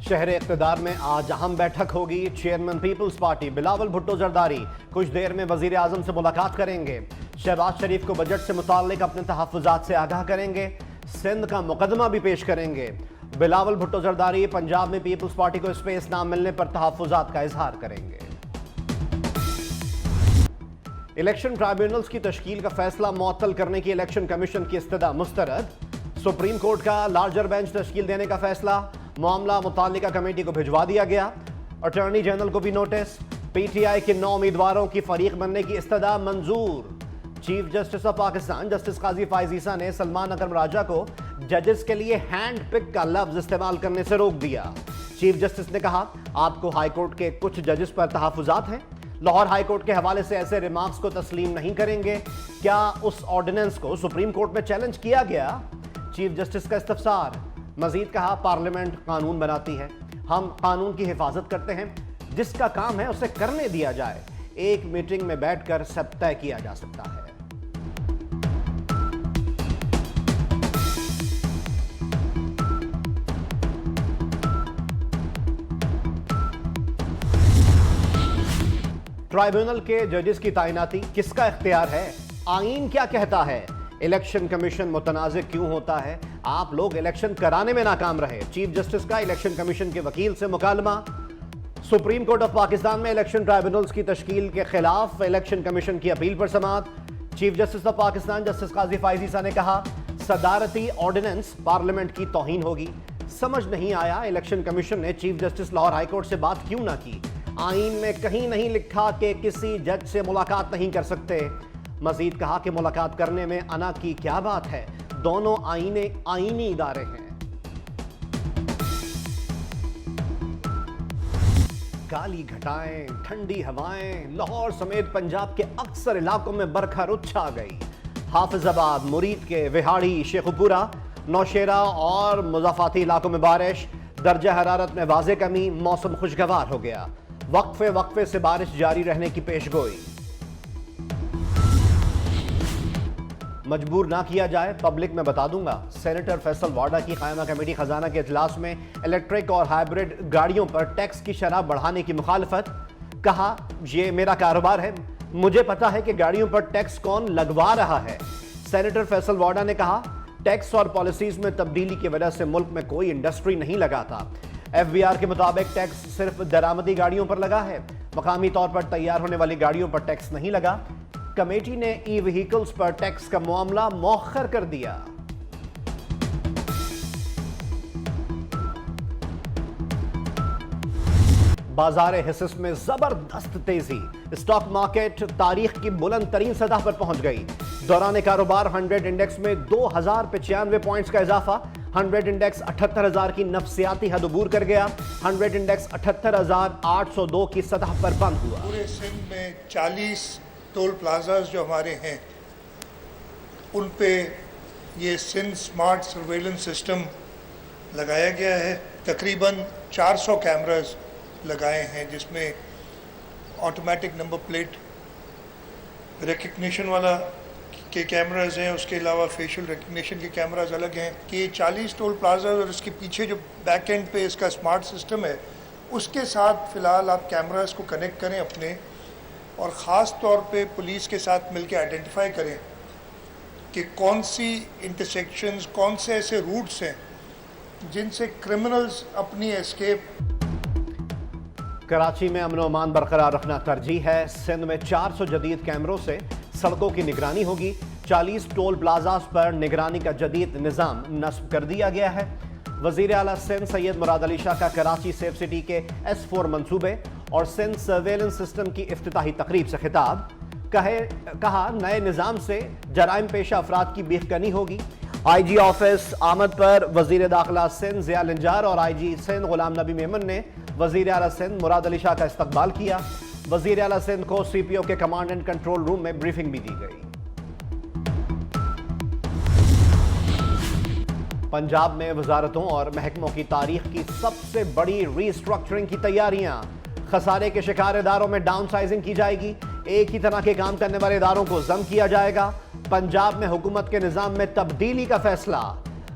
شہر اقتدار میں آج اہم بیٹھک ہوگی۔ Chairman Peoples Party Bilawal Bhutto Zardari کچھ دیر میں وزیر اعظم سے ملاقات کریں گے۔ شہباز شریف کو بجٹ سے متعلق اپنے تحفظات سے آگاہ کریں گے۔ سندھ کا مقدمہ بھی پیش کریں گے۔ بلاول بھٹو زرداری پنجاب میں پیپلز پارٹی کو اسپیس نہ ملنے پر تحفظات کا اظہار کریں گے۔ الیکشن ٹرائبیونلز کی تشکیل کا فیصلہ معطل کرنے کی الیکشن کمیشن کی استدعا مسترد۔ سپریم کورٹ کا لارجر بینچ تشکیل دینے کا فیصلہ، معاملہ متعلقہ کمیٹی کو بھجوا دیا گیا۔ اٹارنی جنرل کو بھی نوٹس۔ پی ٹی آئی کے 9 امیدواروں کی فریق بننے کی استدعا منظور۔ Chief justice of Pakistan justice Qazi Faez عیسیٰ نے سلمان اکرم راجہ کو ججز کے لیے ہینڈ پک کا لفظ استعمال کرنے سے روک دیا۔ چیف جسٹس نے کہا، آپ کو ہائی کورٹ کے کچھ ججز پر تحفظات ہیں؟ لاہور ہائی کورٹ کے حوالے سے ایسے ریمارکس کو تسلیم نہیں کریں گے۔ کیا اس آرڈیننس کو سپریم کورٹ میں چیلنج کیا گیا؟ چیف جسٹس کا استفسار۔ مزید کہا، پارلیمنٹ قانون بناتی ہے، ہم قانون کی حفاظت کرتے ہیں، جس کا کام ہے اسے کرنے دیا جائے، ایک میٹنگ میں بیٹھ کر سب طے کیا جا سکتا ہے۔ ٹرائیبیونل کے ججز کی تعیناتی کس کا اختیار ہے؟ آئین کیا کہتا ہے؟ الیکشن کمیشن متنازع کیوں ہوتا ہے؟ آپ لوگ الیکشن کرانے میں ناکام رہے۔ چیف جسٹس کا الیکشن کمیشن کے وکیل سے مکالمہ۔ سپریم کورٹ آف پاکستان میں الیکشن ٹرائیبیونلز کی تشکیل کے خلاف الیکشن کمیشن کی اپیل پر سماعت۔ Chief justice of Pakistan justice Qazi Faez عیسیٰ نے کہا، صدارتی آرڈیننس پارلیمنٹ کی توہین ہوگی۔ سمجھ نہیں آیا الیکشن کمیشن نے chief justice Lahore high court سے بات کیوں نہ کی؟ آئین میں کہیں نہیں لکھا کہ کسی جج سے ملاقات نہیں کر سکتے۔ مزید کہا کہ ملاقات کرنے میں انا کی کیا بات ہے، دونوں آئینی ادارے ہیں۔ کالی گھٹائیں، ٹھنڈی ہوائیں، لاہور سمیت پنجاب کے اکثر علاقوں میں برکھا رت چھا گئی۔ حافظ آباد، مرید کے وہاڑی، شیخو پورہ، نوشیرہ اور مضافاتی علاقوں میں بارش، درجہ حرارت میں واضح کمی، موسم خوشگوار ہو گیا۔ وقفے سے بارش جاری رہنے کی پیش گوئی۔ مجبور نہ کیا جائے، پبلک میں بتا دوں گا۔ سینیٹر فیصل واڈا کی قائمہ کمیٹی خزانہ کے اجلاس میں الیکٹرک اور ہائیبرڈ گاڑیوں پر ٹیکس کی شرح بڑھانے کی مخالفت۔ کہا، یہ میرا کاروبار ہے، مجھے پتا ہے کہ گاڑیوں پر ٹیکس کون لگوا رہا ہے۔ سینیٹر فیصل واڈا نے کہا، ٹیکس اور پالیسیز میں تبدیلی کی وجہ سے ملک میں کوئی انڈسٹری نہیں لگاتا۔ ایف بی آر کے مطابق ٹیکس صرف درآمدی گاڑیوں پر لگا ہے، مقامی طور پر تیار ہونے والی گاڑیوں پر ٹیکس نہیں لگا۔ کمیٹی نے ای وہیکلز پر ٹیکس کا معاملہ مؤخر کر دیا۔ بازار حصص میں زبردست تیزی، اسٹاک مارکیٹ تاریخ کی بلند ترین سطح پر پہنچ گئی۔ دوران کاروبار 100 انڈیکس میں 2095 پوائنٹس کا اضافہ، 100 انڈیکس 78,000 کی نفسیاتی حد عبور کر گیا، 100 انڈیکس 78,802 کی سطح پر بند ہوا۔ پورے سندھ میں 40 ٹول پلازاز جو ہمارے ہیں، ان پہ یہ سندھ سمارٹ سرویلنس سسٹم لگایا گیا ہے۔ تقریباً 400 کیمراز لگائے ہیں، جس میں آٹومیٹک نمبر پلیٹ ریکگنیشن والا کے کیمراز ہیں، اس کے علاوہ فیشل ریکگنیشن کے کیمراز الگ ہیں۔ کہ یہ 40 ٹول پلازاز اور اس کے پیچھے جو بیک اینڈ پہ اس کا سمارٹ سسٹم ہے، اس کے ساتھ فی الحال آپ کیمراز کو کنیکٹ کریں اپنے، اور خاص طور پہ پولیس کے ساتھ مل کے آئیڈینٹیفائی کریں کہ کون سی انٹرسیکشنز، کون سے ایسے روٹس ہیں جن سے کرمنلز اپنی اسکیپ۔ کراچی میں امن و امان برقرار رکھنا ترجیح ہے۔ سندھ میں 400 جدید کیمروں سے سڑکوں کی نگرانی ہوگی۔ 40 ٹول پلازاز پر نگرانی کا جدید نظام نصب کر دیا گیا ہے۔ وزیر اعلیٰ سندھ سید مراد علی شاہ کا کراچی سیف سٹی کے S4 منصوبے اور سندھ سرویلنس سسٹم کی افتتاحی تقریب سے خطاب۔ کہا، نئے نظام سے جرائم پیشہ افراد کی بیخ کنی ہوگی۔ آئی جی آفس آمد پر وزیر داخلہ سندھ ضیاء النجار اور آئی جی سندھ غلام نبی میمن نے وزیر اعلیٰ سندھ مراد علی شاہ کا استقبال کیا۔ وزیر اعلیٰ سندھ کو سی پی او کے کمانڈ اینڈ کنٹرول روم میں بریفنگ بھی دی گئی۔ پنجاب میں وزارتوں اور محکموں کی تاریخ کی سب سے بڑی ری اسٹرکچرنگ کی تیاریاں۔ خسارے کے شکار اداروں میں ڈاؤن سائزنگ کی جائے گی، ایک ہی طرح کے کام کرنے والے اداروں کو ضم کیا جائے گا۔ پنجاب میں حکومت کے نظام میں تبدیلی کا فیصلہ۔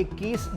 21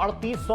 3800